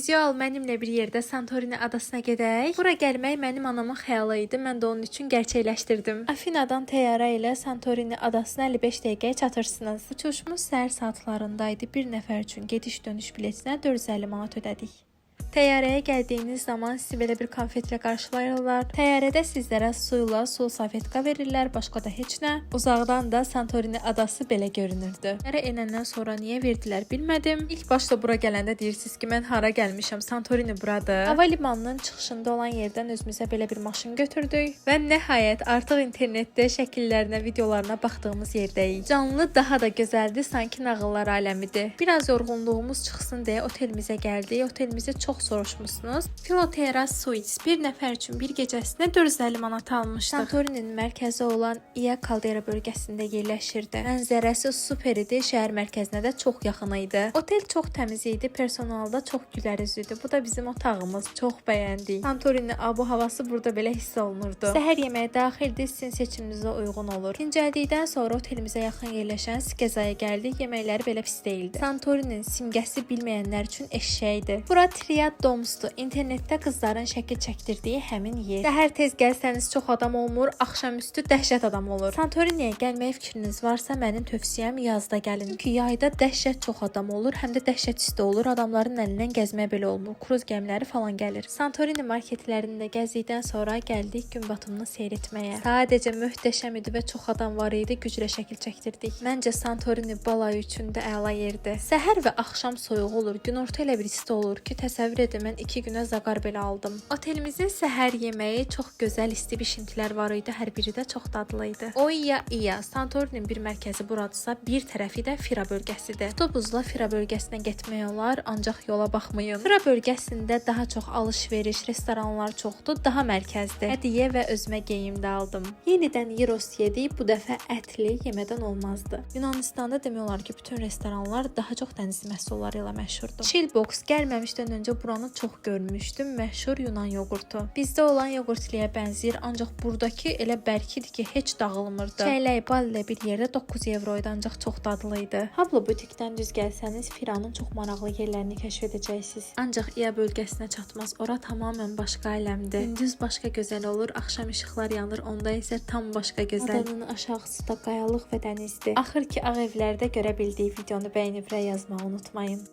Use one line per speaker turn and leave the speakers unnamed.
Vizual mənimlə bir yerdə Santorini adasına gedək. Bura gəlmək mənim anamın xəyalı idi. Mən də onun üçün gerçəkləşdirdim. Afinadan təyyarə ilə Santorini adasına 55 dəqiqəyə çatırsınız. Uçuşumuz səhər saatlarındaydı. Bir nəfər üçün gediş-dönüş biletinə 450 manat ödədik. Təyyarəyə gəldiyiniz zaman sizi belə bir konfetlə qarşılayırlar. Təyyarədə sizlərə suyla sul salfetka verirlər, başqa da heç nə. Uzaqdan da Santorini adası belə görünürdü. Təyyarə enəndən sonra niyə verdilər bilmədim. İlk başda bura gələndə deyirsiniz ki, mən hara gəlmişəm, Santorini buradır. Hava limanının çıxışında olan yerdən özümüzə belə bir maşın götürdük və nəhayət artıq internetdə şəkillərinə, videolarına baxdığımız yerdəyik. Canlı daha da gözəldir, sanki nağıllar aləmidir. Biraz yorğunluğumuz çıxsın deyə otelimizə gəldik. Otelimizi çox soruşmusunuz. Filoteras Suites bir nəfər üçün bir gecəsinə 450 manat almışdıq. Santorinin mərkəzi olan İya Kaldera bölgəsində yerləşirdi. Mənzərəsi super idi, şəhər mərkəzinə də çox yaxın idi. Otel çox təmiz idi, personal da çox gülər üzlüydü. Bu da bizim otağımız, çox bəyəndik. Santorinin abu-havası burada belə hiss olunurdu. Səhər yeməyi daxildir, sizin seçiminizə uyğun olur. Dincəldikdən sonra otelimizə yaxın yerləşən Skezaya gəldik. Yeməkləri belə pis deyildi. Santorinin simgəsi bilməyənlər üçün eşşəkdir. Bura Triad Domsdur. İnternetdə qızların şəkil çəkdirdiyi həmin yer. Səhər tez gəlsəniz çox adam olmur, axşamüstü dəhşət adam olur. Santoriniyə gəlməyə fikriniz varsa, mənim tövsiyəm yazda gəlin. Çünki yayda dəhşət çox adam olur, həm də dəhşət isti olur. Adamların əlindən gəzmək belə olmur. Kruz gəmiləri falan gəlir. Santorini marketlərində gəzdikdən sonra gəldik gün batımını seyr etməyə. Sadəcə möhtəşəm idi və çox adam var idi. Güclə şəkil çəkdirdik. Məncə Santorini balayı üçün də əla yerdir. Səhər və axşam soyuq olur. Günorta elə bir isti olur ki, təsəvvür edin, mən 2 günə zaqar belə aldım. Otelimizin səhər yeməyi çox gözəl isti bişintilər var idi. Hər biri də çox dadlı idi. İya, Santorinin bir mərkəzi buradırsa, bir tərəfi də Fira bölgəsidir. Avtobusla Fira bölgəsinə getmək olar, ancaq yola baxmayın. Fira bölgəsində daha çox alış-veriş, restoranlar çoxdur, daha mərkəzdir. Hədiyyə və özümə geyim də aldım. Yenidən gyros yedik, bu dəfə ətli yemədən olmazdı. Yunanistanda demək olar ki, bütün restoranlar daha çox dəniz məhsulları ilə məşhurdur. Chillbox gəlməmişdən öncə buranı çox görmüşdüm, məşhur Yunan yoğurtu. Bizdə olan yoğurtliyə bənzəyir, ancaq buradakı elə bərkidir ki, heç dağılmırdı. Çəylək bal ilə bir yerdə 9 evroydu, ancaq çox dadlı idi. Hablo butikdən düz gəlsəniz, Firanın çox maraqlı yerlərini kəşf edəcəksiniz. Ancaq İya bölgəsinə çatmaz, ora tamamilə başqa aləmdir. Gündüz başqa gözəl olur, axşam işıqlar yanır, onda isə tam başqa gözəl. Adanın aşağısı da qayalıq və dənizdir. Axır ki, ağ evlərdə görə bildiyi videonu bəyənib yazmağı unutmayın.